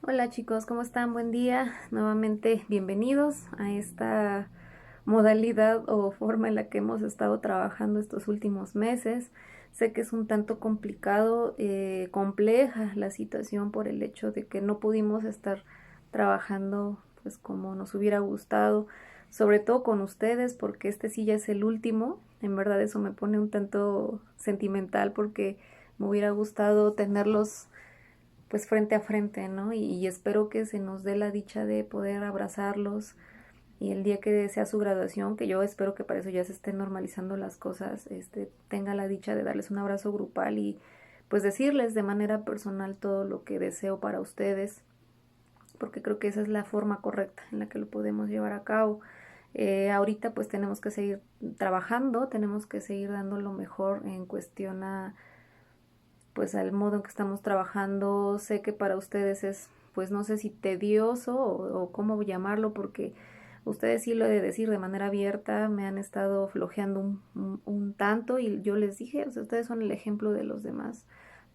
Hola chicos, ¿cómo están? Buen día. Nuevamente bienvenidos a esta modalidad o forma en la que hemos estado trabajando estos últimos meses. Sé que es un tanto complicado, compleja la situación por el hecho de que no pudimos estar trabajando pues como nos hubiera gustado, sobre todo con ustedes, porque este sí ya es el último. En verdad eso me pone un tanto sentimental porque me hubiera gustado tenerlos pues frente a frente, ¿no? Y espero que se nos dé la dicha de poder abrazarlos y el día que sea su graduación, que yo espero que para eso ya se estén normalizando las cosas, tenga la dicha de darles un abrazo grupal y pues decirles de manera personal todo lo que deseo para ustedes, porque creo que esa es la forma correcta en la que lo podemos llevar a cabo. Ahorita pues tenemos que seguir trabajando, tenemos que seguir dando lo mejor en cuestión a pues al modo en que estamos trabajando. Sé que para ustedes es, pues no sé si tedioso o cómo llamarlo, porque ustedes sí lo he de decir de manera abierta, me han estado flojeando un tanto y yo les dije, o sea, ustedes son el ejemplo de los demás,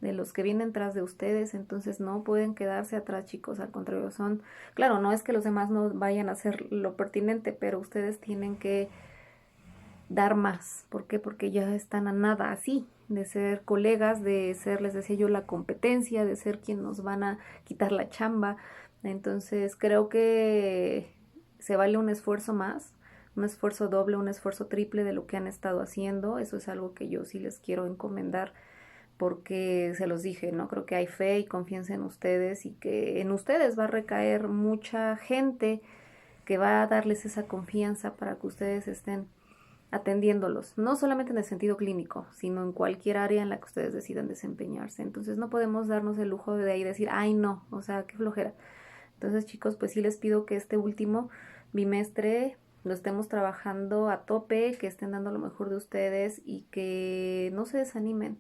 de los que vienen tras de ustedes, entonces no pueden quedarse atrás, chicos, al contrario, son, claro, no es que los demás no vayan a hacer lo pertinente, pero ustedes tienen que dar más. ¿Por qué? Porque ya están a nada así, de ser colegas, de ser, les decía yo, la competencia, de ser quien nos van a quitar la chamba. Entonces creo que se vale un esfuerzo más, un esfuerzo doble, un esfuerzo triple de lo que han estado haciendo. Eso es algo que yo sí les quiero encomendar porque se los dije, ¿no? Creo que hay fe y confianza en ustedes y que en ustedes va a recaer mucha gente que va a darles esa confianza para que ustedes estén atendiéndolos, no solamente en el sentido clínico, sino en cualquier área en la que ustedes decidan desempeñarse. Entonces no podemos darnos el lujo de ahí decir, ay no, o sea, qué flojera. Entonces chicos, pues sí les pido que este último bimestre lo estemos trabajando a tope, que estén dando lo mejor de ustedes y que no se desanimen,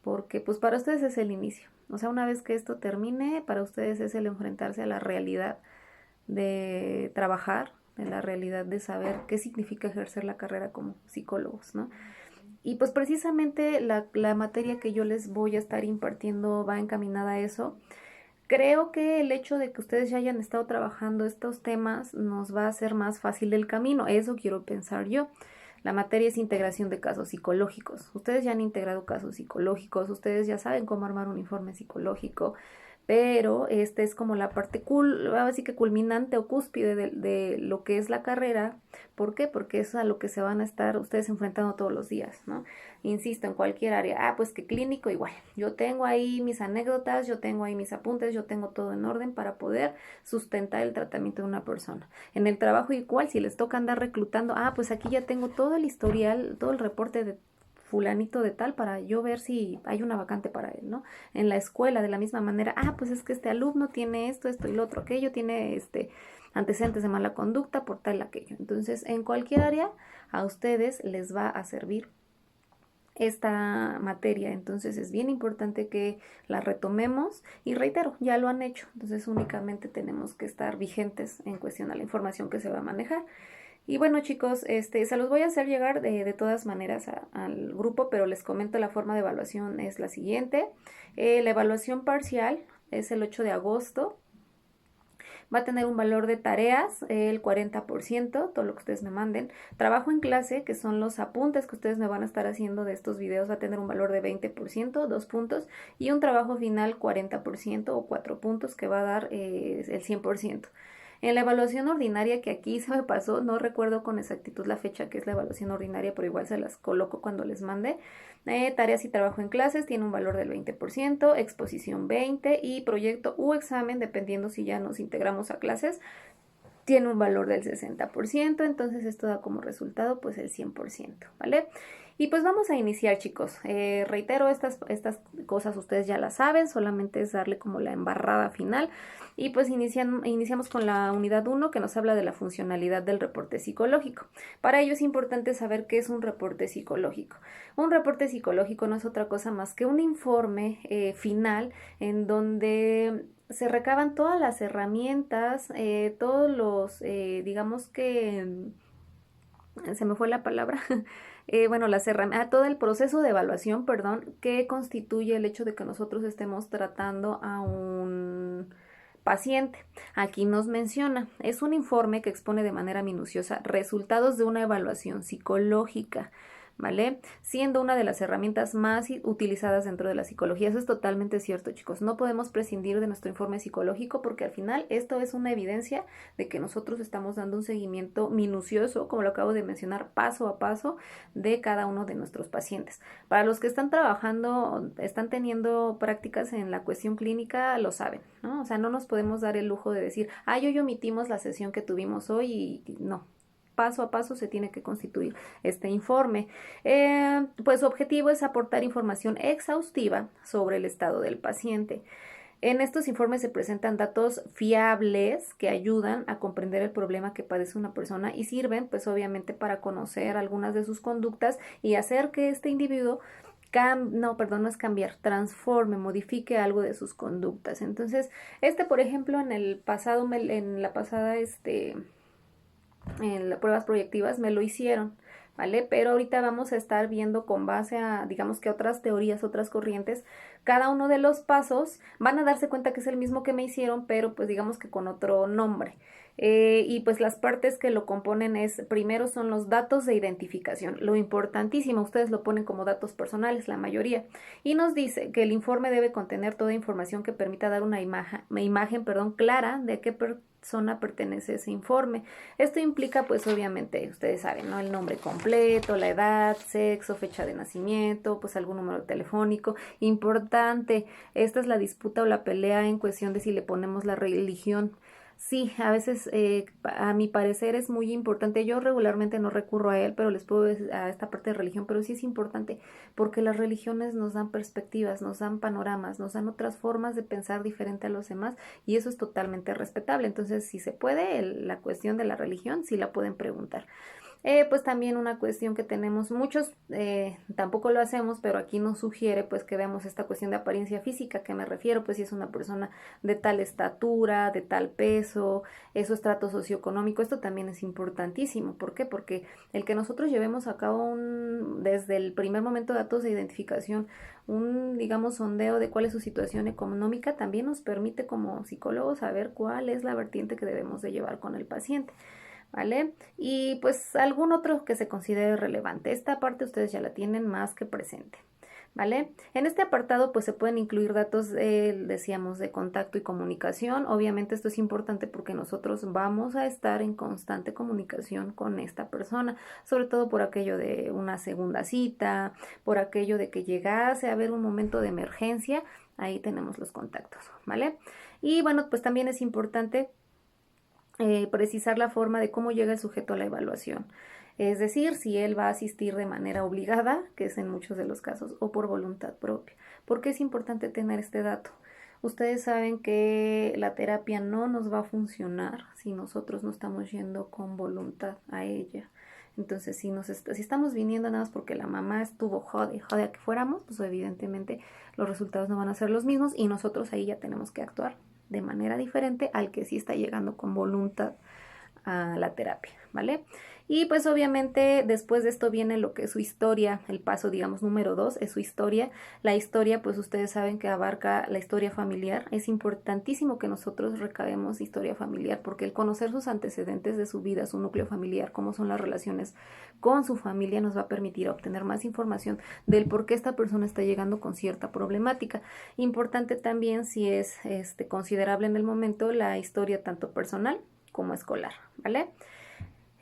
porque pues para ustedes es el inicio. O sea, una vez que esto termine, para ustedes es el enfrentarse a la realidad de trabajar, de la realidad de saber qué significa ejercer la carrera como psicólogos, ¿no? Y pues precisamente la materia que yo les voy a estar impartiendo va encaminada a eso. Creo que el hecho de que ustedes ya hayan estado trabajando estos temas nos va a hacer más fácil el camino. Eso quiero pensar yo. La materia es integración de casos psicológicos. Ustedes ya han integrado casos psicológicos, ustedes ya saben cómo armar un informe psicológico, pero este es como la parte cool, así que culminante o cúspide de lo que es la carrera. ¿Por qué? Porque es a lo que se van a estar ustedes enfrentando todos los días, ¿no? Insisto, en cualquier área. Ah, pues que clínico igual. Yo tengo ahí mis anécdotas, yo tengo ahí mis apuntes, yo tengo todo en orden para poder sustentar el tratamiento de una persona. En el trabajo igual, si les toca andar reclutando, ah, pues aquí ya tengo todo el historial, todo el reporte de fulanito de tal para yo ver si hay una vacante para él, ¿no? En la escuela de la misma manera, ah, pues es que este alumno tiene esto y lo otro, aquello, tiene antecedentes de mala conducta por tal aquello. Entonces, en cualquier área a ustedes les va a servir esta materia, entonces es bien importante que la retomemos y reitero, ya lo han hecho, entonces únicamente tenemos que estar vigentes en cuestión a la información que se va a manejar. Y bueno chicos, se los voy a hacer llegar de todas maneras al grupo, pero les comento la forma de evaluación es la siguiente. La evaluación parcial es el 8 de agosto, va a tener un valor de tareas, el 40%, todo lo que ustedes me manden. Trabajo en clase, que son los apuntes que ustedes me van a estar haciendo de estos videos, va a tener un valor de 20%, 2 puntos, y un trabajo final 40% o 4 puntos, que va a dar el 100%. En la evaluación ordinaria, que aquí se me pasó, no recuerdo con exactitud la fecha que es la evaluación ordinaria, pero igual se las coloco cuando les mande. Tareas y trabajo en clases tiene un valor del 20%, exposición 20% y proyecto u examen, dependiendo si ya nos integramos a clases, tiene un valor del 60%, entonces esto da como resultado pues el 100%, ¿vale? Y pues vamos a iniciar, chicos. Reitero, estas cosas ustedes ya las saben, solamente es darle como la embarrada final. Y pues iniciamos con la unidad 1 que nos habla de la funcionalidad del reporte psicológico. Para ello es importante saber qué es un reporte psicológico. Un reporte psicológico no es otra cosa más que un informe final en donde se recaban todas las herramientas, todos los, digamos que, se me fue la palabra, bueno, las herramientas, todo el proceso de evaluación, perdón, que constituye el hecho de que nosotros estemos tratando a un paciente. Aquí nos menciona, es un informe que expone de manera minuciosa resultados de una evaluación psicológica, ¿vale? Siendo una de las herramientas más utilizadas dentro de la psicología. Eso es totalmente cierto, chicos. No podemos prescindir de nuestro informe psicológico porque al final esto es una evidencia de que nosotros estamos dando un seguimiento minucioso, como lo acabo de mencionar, paso a paso de cada uno de nuestros pacientes. Para los que están trabajando, están teniendo prácticas en la cuestión clínica, lo saben, ¿no? O sea, no nos podemos dar el lujo de decir, hoy omitimos la sesión que tuvimos hoy y no. Paso a paso se tiene que constituir este informe. Pues su objetivo es aportar información exhaustiva sobre el estado del paciente. En estos informes se presentan datos fiables que ayudan a comprender el problema que padece una persona y sirven, pues obviamente, para conocer algunas de sus conductas y hacer que este individuo transforme, modifique algo de sus conductas. Entonces, por ejemplo, en las pruebas proyectivas me lo hicieron, ¿vale? Pero ahorita vamos a estar viendo con base a, digamos que otras teorías, otras corrientes, cada uno de los pasos. Van a darse cuenta que es el mismo que me hicieron, pero pues digamos que con otro nombre. Y pues las partes que lo componen primero son los datos de identificación, lo importantísimo, ustedes lo ponen como datos personales, la mayoría, y nos dice que el informe debe contener toda información que permita dar una imagen clara de a qué persona pertenece ese informe. Esto implica, pues obviamente, ustedes saben, ¿no? El nombre completo, la edad, sexo, fecha de nacimiento, pues algún número telefónico. Importante, esta es la disputa o la pelea en cuestión de si le ponemos la religión. Sí, a veces, a mi parecer es muy importante. Yo regularmente no recurro a él, pero les puedo decir a esta parte de religión, pero sí es importante porque las religiones nos dan perspectivas, nos dan panoramas, nos dan otras formas de pensar diferente a los demás y eso es totalmente respetable. Entonces, si se puede, la cuestión de la religión, sí la pueden preguntar. Pues también una cuestión que tenemos muchos, tampoco lo hacemos, pero aquí nos sugiere pues que veamos esta cuestión de apariencia física, que me refiero, pues si es una persona de tal estatura, de tal peso, su estrato socioeconómico, esto también es importantísimo. ¿Por qué? Porque el que nosotros llevemos a cabo desde el primer momento de datos de identificación, digamos, sondeo de cuál es su situación económica, también nos permite como psicólogos saber cuál es la vertiente que debemos de llevar con el paciente. ¿Vale? Y pues algún otro que se considere relevante. Esta parte ustedes ya la tienen más que presente, ¿vale? En este apartado pues se pueden incluir datos, decíamos, de contacto y comunicación. Obviamente esto es importante porque nosotros vamos a estar en constante comunicación con esta persona, sobre todo por aquello de una segunda cita, por aquello de que llegase a haber un momento de emergencia, ahí tenemos los contactos, ¿vale? Y bueno, pues también es importante precisar la forma de cómo llega el sujeto a la evaluación. Es decir, si él va a asistir de manera obligada, que es en muchos de los casos, o por voluntad propia. ¿Por qué es importante tener este dato? Ustedes saben que la terapia no nos va a funcionar si nosotros no estamos yendo con voluntad a ella. Entonces, si estamos viniendo nada más porque la mamá estuvo jode a que fuéramos, pues evidentemente los resultados no van a ser los mismos y nosotros ahí ya tenemos que actuar de manera diferente al que sí está llegando con voluntad a la terapia, ¿vale? Y pues obviamente después de esto viene lo que es su historia, el paso, digamos, número 2 es su historia. La historia, pues ustedes saben que abarca la historia familiar. Es importantísimo que nosotros recabemos historia familiar porque el conocer sus antecedentes de su vida, su núcleo familiar, cómo son las relaciones con su familia, nos va a permitir obtener más información del por qué esta persona está llegando con cierta problemática. Importante también, si es considerable en el momento, la historia tanto personal como escolar, ¿vale?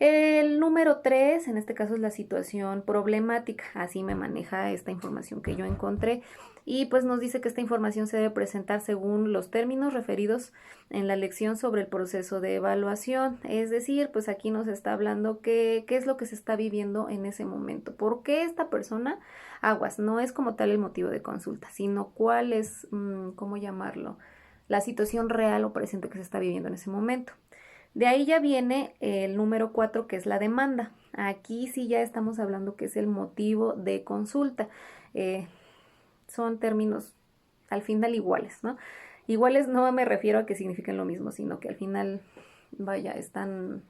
El número 3, en este caso, es la situación problemática. Así me maneja esta información que yo encontré. Y pues nos dice que esta información se debe presentar según los términos referidos en la lección sobre el proceso de evaluación. Es decir, pues aquí nos está hablando qué es lo que se está viviendo en ese momento. ¿Por qué esta persona? Aguas, no es como tal el motivo de consulta, sino cuál es, ¿cómo llamarlo? La situación real o presente que se está viviendo en ese momento. De ahí ya viene el número 4, que es la demanda. Aquí sí ya estamos hablando que es el motivo de consulta. Son términos al final iguales, ¿no? Iguales no me refiero a que signifiquen lo mismo, sino que al final, vaya, están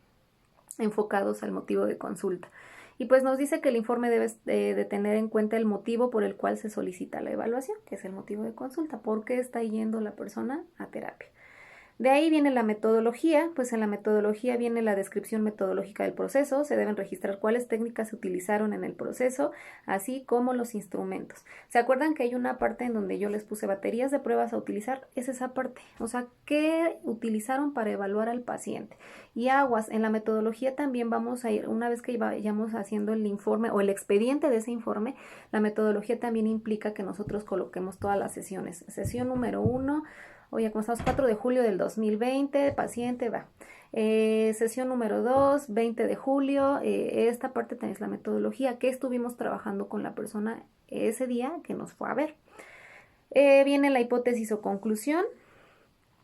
enfocados al motivo de consulta. Y pues nos dice que el informe debe de tener en cuenta el motivo por el cual se solicita la evaluación, que es el motivo de consulta. ¿Por qué está yendo la persona a terapia? De ahí viene la metodología, pues en la metodología viene la descripción metodológica del proceso, se deben registrar cuáles técnicas se utilizaron en el proceso, así como los instrumentos. ¿Se acuerdan que hay una parte en donde yo les puse baterías de pruebas a utilizar? Es esa parte, o sea, ¿qué utilizaron para evaluar al paciente? Y aguas, en la metodología también vamos a ir, una vez que vayamos haciendo el informe o el expediente de ese informe, la metodología también implica que nosotros coloquemos todas las sesiones. Sesión número 1, oye, como estamos 4 de julio del 2020, paciente, va. Sesión número 2, 20 de julio, esta parte también es la metodología que estuvimos trabajando con la persona ese día que nos fue a ver. Viene la hipótesis o conclusión.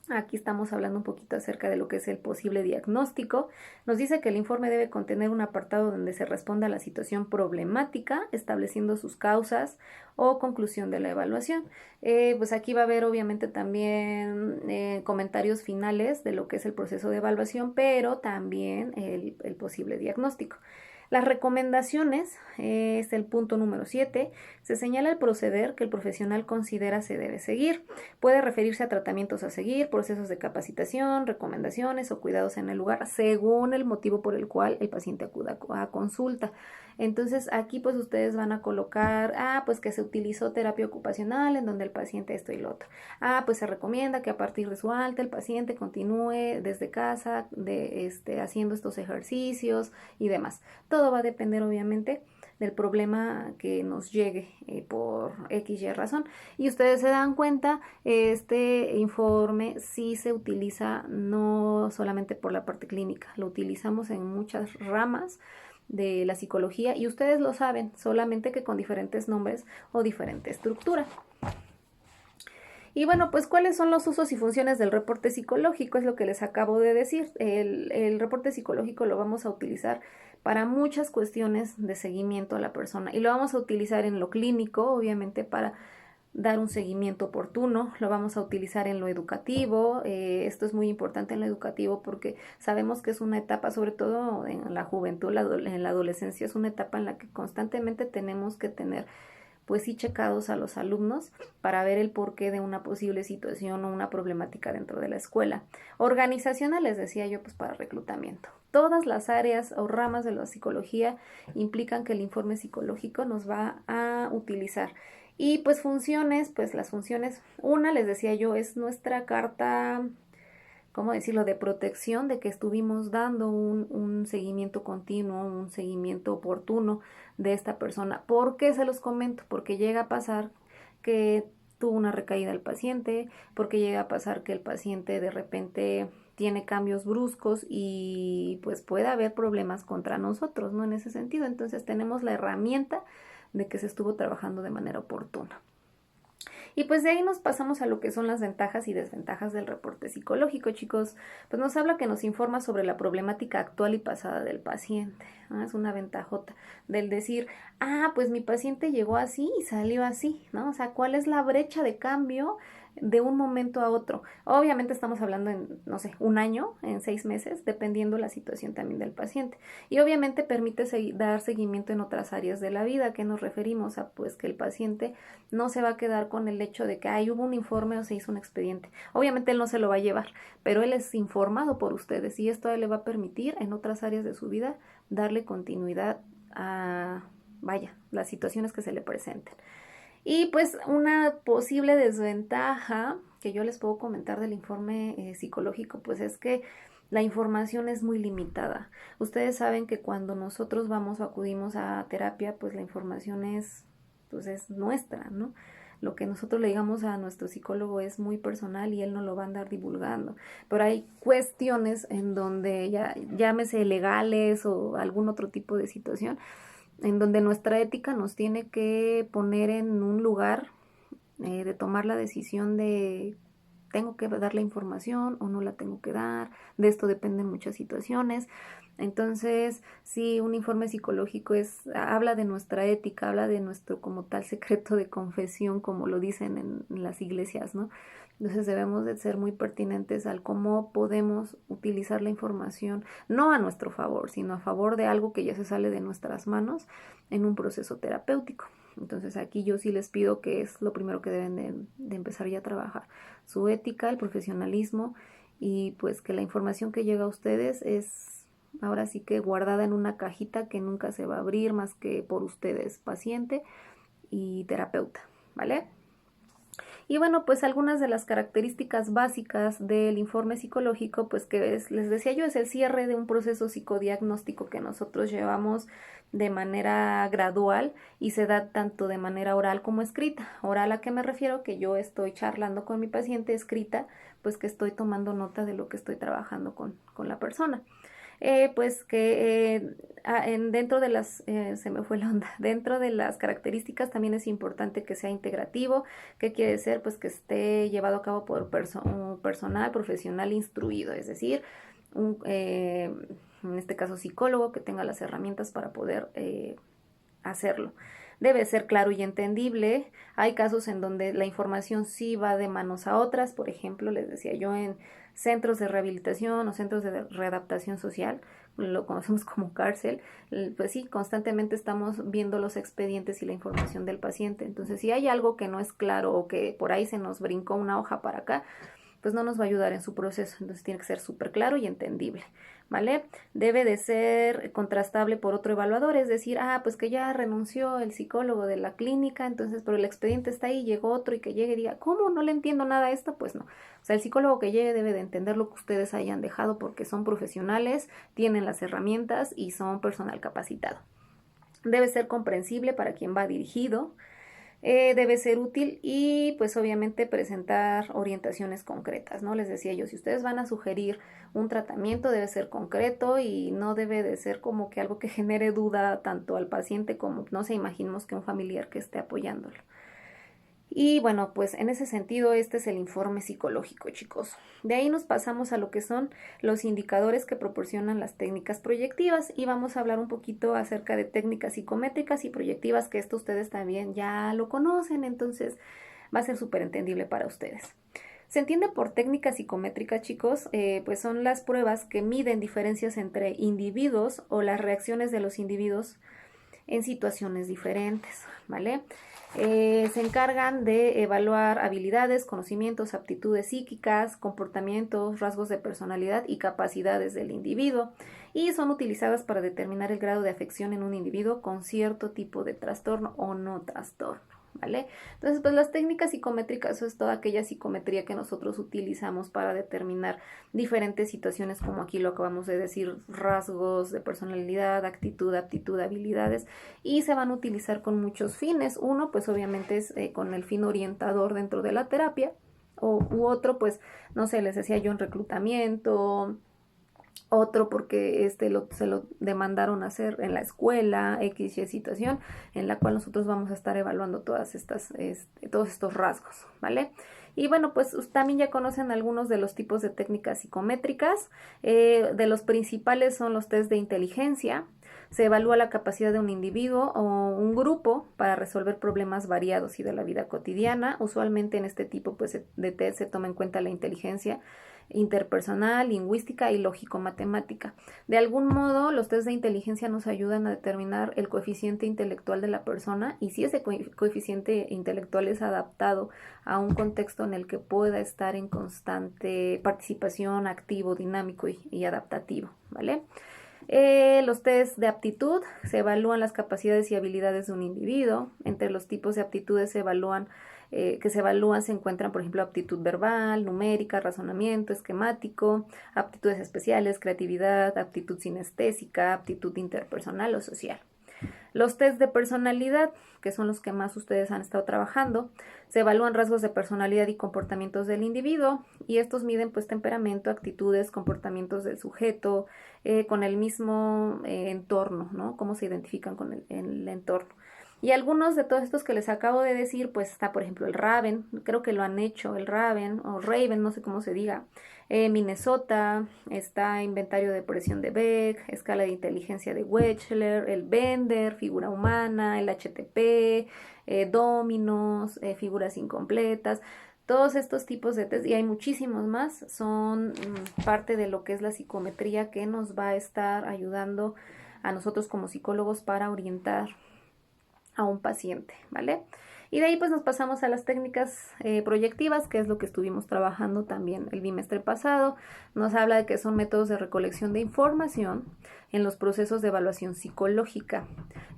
Aquí estamos hablando un poquito acerca de lo que es el posible diagnóstico. Nos dice que el informe debe contener un apartado donde se responda a la situación problemática, estableciendo sus causas o conclusión de la evaluación. Pues aquí va a haber obviamente también comentarios finales de lo que es el proceso de evaluación, pero también el posible diagnóstico. Las recomendaciones, es el punto número 7, se señala el proceder que el profesional considera se debe seguir. Puede referirse a tratamientos a seguir, procesos de capacitación, recomendaciones o cuidados en el lugar, según el motivo por el cual el paciente acuda a consulta. Entonces aquí pues ustedes van a colocar, pues que se utilizó terapia ocupacional en donde el paciente esto y lo otro. Pues se recomienda que a partir de su alta el paciente continúe desde casa haciendo estos ejercicios y demás. Todo va a depender obviamente del problema que nos llegue por X y razón. Y ustedes se dan cuenta, este informe sí se utiliza no solamente por la parte clínica, lo utilizamos en muchas ramas de la psicología y ustedes lo saben, solamente que con diferentes nombres o diferente estructura. Y bueno, pues ¿cuáles son los usos y funciones del reporte psicológico? Es lo que les acabo de decir. El reporte psicológico lo vamos a utilizar para muchas cuestiones de seguimiento a la persona y lo vamos a utilizar en lo clínico, obviamente para dar un seguimiento oportuno, lo vamos a utilizar en lo educativo, esto es muy importante en lo educativo porque sabemos que es una etapa, sobre todo en la juventud, en la adolescencia, es una etapa en la que constantemente tenemos que tener pues sí checados a los alumnos para ver el porqué de una posible situación o una problemática dentro de la escuela. Organizacional, les decía yo, pues para reclutamiento. Todas las áreas o ramas de la psicología implican que el informe psicológico nos va a utilizar. Y pues funciones, pues las funciones, una les decía yo, es nuestra carta, ¿cómo decirlo?, de protección, de que estuvimos dando un seguimiento continuo, un seguimiento oportuno de esta persona. ¿Por qué se los comento? Porque llega a pasar que tuvo una recaída el paciente, porque llega a pasar que el paciente de repente tiene cambios bruscos y pues puede haber problemas contra nosotros, ¿no? En ese sentido, entonces tenemos la herramienta de que se estuvo trabajando de manera oportuna. Y pues de ahí nos pasamos a lo que son las ventajas y desventajas del reporte psicológico, chicos. Pues nos habla que nos informa sobre la problemática actual y pasada del paciente. ¿No? Es una ventajota del decir, pues mi paciente llegó así y salió así, ¿no? O sea, ¿cuál es la brecha de cambio de un momento a otro? Obviamente estamos hablando en, no sé, un año, en 6 meses, dependiendo la situación también del paciente. Y obviamente permite dar seguimiento en otras áreas de la vida. ¿A qué nos referimos? A pues que el paciente no se va a quedar con el hecho de que hubo un informe o se hizo un expediente. Obviamente él no se lo va a llevar, pero él es informado por ustedes y esto le va a permitir en otras áreas de su vida darle continuidad a, las situaciones que se le presenten. Y pues una posible desventaja que yo les puedo comentar del informe psicológico, pues es que la información es muy limitada. Ustedes saben que cuando nosotros vamos o acudimos a terapia, pues la información es nuestra, ¿no? Lo que nosotros le digamos a nuestro psicólogo es muy personal y él no lo va a andar divulgando. Pero hay cuestiones en donde llámese legales o algún otro tipo de situación, en donde nuestra ética nos tiene que poner en un lugar de tomar la decisión de tengo que dar la información o no la tengo que dar, de esto dependen muchas situaciones. Entonces, sí, un informe psicológico habla de nuestra ética, habla de nuestro como tal secreto de confesión, como lo dicen en las iglesias, ¿no? Entonces debemos de ser muy pertinentes al cómo podemos utilizar la información, no a nuestro favor, sino a favor de algo que ya se sale de nuestras manos en un proceso terapéutico. Entonces aquí yo sí les pido que es lo primero que deben de empezar ya a trabajar, su ética, el profesionalismo y pues que la información que llega a ustedes es ahora sí que guardada en una cajita que nunca se va a abrir más que por ustedes, paciente y terapeuta, ¿vale? Y bueno, pues algunas de las características básicas del informe psicológico, pues que les decía yo, es el cierre de un proceso psicodiagnóstico que nosotros llevamos de manera gradual y se da tanto de manera oral como escrita. Oral, ¿a qué me refiero? Que yo estoy charlando con mi paciente, escrita, pues que estoy tomando nota de lo que estoy trabajando con la persona. Pues que dentro de las, se me fue la onda, dentro de las características también es importante que sea integrativo. ¿Qué quiere decir? Pues que esté llevado a cabo por un personal profesional instruido, es decir, en este caso psicólogo que tenga las herramientas para poder hacerlo. Debe ser claro y entendible. Hay casos en donde la información sí va de manos a otras. Por ejemplo, les decía yo, en centros de rehabilitación o centros de readaptación social, lo conocemos como cárcel, pues sí, constantemente estamos viendo los expedientes y la información del paciente. Entonces, si hay algo que no es claro o que por ahí se nos brincó una hoja para acá, pues no nos va a ayudar en su proceso. Entonces tiene que ser súper claro y entendible, ¿vale? Debe de ser contrastable por otro evaluador, es decir, pues que ya renunció el psicólogo de la clínica, entonces, pero el expediente está ahí, llegó otro y que llegue y diga, ¿cómo? No le entiendo nada a esto, pues no. O sea, el psicólogo que llegue debe de entender lo que ustedes hayan dejado porque son profesionales, tienen las herramientas y son personal capacitado. Debe ser comprensible para quien va dirigido, debe ser útil y pues obviamente presentar orientaciones concretas, ¿no? Les decía yo, si ustedes van a sugerir un tratamiento debe ser concreto y no debe de ser como que algo que genere duda tanto al paciente como, no sé, imaginemos que un familiar que esté apoyándolo. Y bueno, pues en ese sentido este es el informe psicológico, chicos. De ahí nos pasamos a lo que son los indicadores que proporcionan las técnicas proyectivas y vamos a hablar un poquito acerca de técnicas psicométricas y proyectivas, que esto ustedes también ya lo conocen, entonces va a ser súper entendible para ustedes. Se entiende por técnica psicométrica, chicos, pues son las pruebas que miden diferencias entre individuos o las reacciones de los individuos en situaciones diferentes, ¿vale? Se encargan de evaluar habilidades, conocimientos, aptitudes psíquicas, comportamientos, rasgos de personalidad y capacidades del individuo y son utilizadas para determinar el grado de afección en un individuo con cierto tipo de trastorno o no trastorno, ¿vale? Entonces, pues las técnicas psicométricas, eso es toda aquella psicometría que nosotros utilizamos para determinar diferentes situaciones, como aquí lo acabamos de decir, rasgos de personalidad, actitud, aptitud, habilidades, y se van a utilizar con muchos fines. Uno, pues obviamente es con el fin orientador dentro de la terapia, u otro, pues, no sé, les decía yo, en reclutamiento, otro porque se lo demandaron hacer en la escuela, X y situación, en la cual nosotros vamos a estar evaluando todas estas, todos estos rasgos, ¿vale? Y bueno, pues también ya conocen algunos de los tipos de técnicas psicométricas. De los principales son los test de inteligencia. Se evalúa la capacidad de un individuo o un grupo para resolver problemas variados y de la vida cotidiana. Usualmente en este tipo pues, de test se toma en cuenta la inteligencia interpersonal, lingüística y lógico-matemática. De algún modo, los test de inteligencia nos ayudan a determinar el coeficiente intelectual de la persona y si ese coeficiente intelectual es adaptado a un contexto en el que pueda estar en constante participación, activo, dinámico y adaptativo, ¿vale? Los test de aptitud se evalúan las capacidades y habilidades de un individuo. Entre los tipos de aptitudes que se evalúan se encuentran, por ejemplo, aptitud verbal, numérica, razonamiento, esquemático, aptitudes especiales, creatividad, aptitud sinestésica, aptitud interpersonal o social. Los test de personalidad, que son los que más ustedes han estado trabajando, se evalúan rasgos de personalidad y comportamientos del individuo y estos miden pues temperamento, actitudes, comportamientos del sujeto con el mismo entorno, ¿no? Cómo se identifican con el entorno. Y algunos de todos estos que les acabo de decir, pues está por ejemplo el Raven, creo que lo han hecho, el Raven o Raven, no sé cómo se diga, Minnesota, está inventario de presión de Beck, escala de inteligencia de Wechsler, el Bender, figura humana, el HTP, dominos, figuras incompletas. Todos estos tipos de test, y hay muchísimos más, son parte de lo que es la psicometría que nos va a estar ayudando a nosotros como psicólogos para orientar a un paciente, ¿vale? Y de ahí pues nos pasamos a las técnicas proyectivas, que es lo que estuvimos trabajando también el bimestre pasado. Nos habla de que son métodos de recolección de información en los procesos de evaluación psicológica.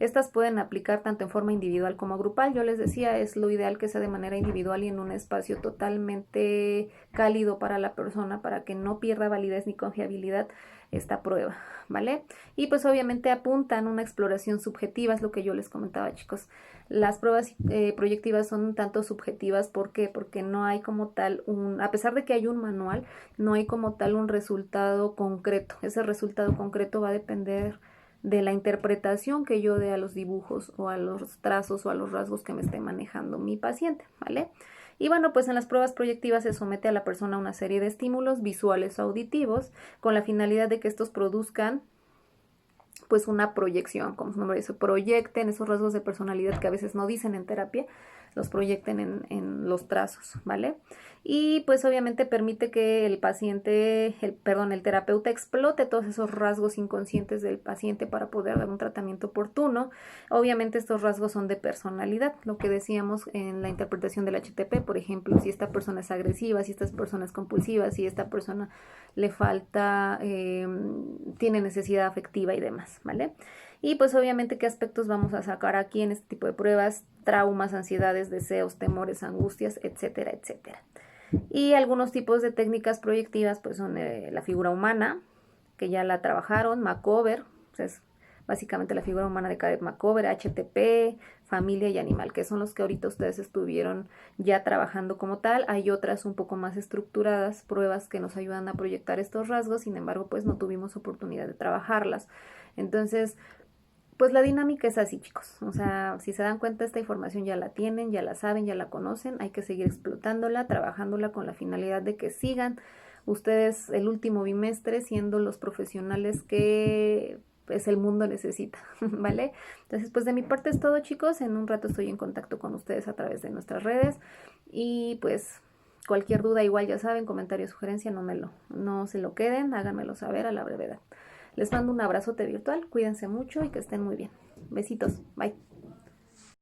Estas pueden aplicar tanto en forma individual como grupal. Yo les decía, es lo ideal que sea de manera individual y en un espacio totalmente cálido para la persona, para que no pierda validez ni confiabilidad esta prueba, ¿vale? Y pues obviamente apuntan una exploración subjetiva, es lo que yo les comentaba, chicos. Las pruebas proyectivas son tanto subjetivas, ¿por qué? Porque no hay como tal a pesar de que hay un manual, no hay como tal un resultado concreto. Ese resultado concreto va a depender de la interpretación que yo dé a los dibujos o a los trazos o a los rasgos que me esté manejando mi paciente, ¿vale? Y bueno, pues en las pruebas proyectivas se somete a la persona a una serie de estímulos visuales o auditivos con la finalidad de que estos produzcan pues una proyección, como su nombre dice, proyecten esos rasgos de personalidad que a veces no dicen en terapia, los proyecten en los trazos, ¿vale? Y pues obviamente permite que el paciente, el terapeuta explote todos esos rasgos inconscientes del paciente para poder dar un tratamiento oportuno. Obviamente estos rasgos son de personalidad, lo que decíamos en la interpretación del HTP, por ejemplo, si esta persona es agresiva, si esta persona es compulsiva, si esta persona le falta, tiene necesidad afectiva y demás, ¿vale? Y pues obviamente qué aspectos vamos a sacar aquí en este tipo de pruebas: traumas, ansiedades, deseos, temores, angustias, etcétera, etcétera. Y algunos tipos de técnicas proyectivas pues son la figura humana, que ya la trabajaron, Macover, pues es básicamente la figura humana de Cadet Macover, HTP, familia y animal, que son los que ahorita ustedes estuvieron ya trabajando como tal. Hay otras un poco más estructuradas, pruebas que nos ayudan a proyectar estos rasgos, sin embargo pues no tuvimos oportunidad de trabajarlas. Entonces, pues la dinámica es así, chicos. O sea, si se dan cuenta, esta información ya la tienen, ya la saben, ya la conocen. Hay que seguir explotándola, trabajándola con la finalidad de que sigan ustedes el último bimestre siendo los profesionales que pues el mundo necesita, ¿vale? Entonces, pues de mi parte es todo, chicos. En un rato estoy en contacto con ustedes a través de nuestras redes y pues cualquier duda, igual ya saben, comentario, sugerencia, no se lo queden, háganmelo saber a la brevedad. Les mando un abrazote virtual, cuídense mucho y que estén muy bien. Besitos, bye.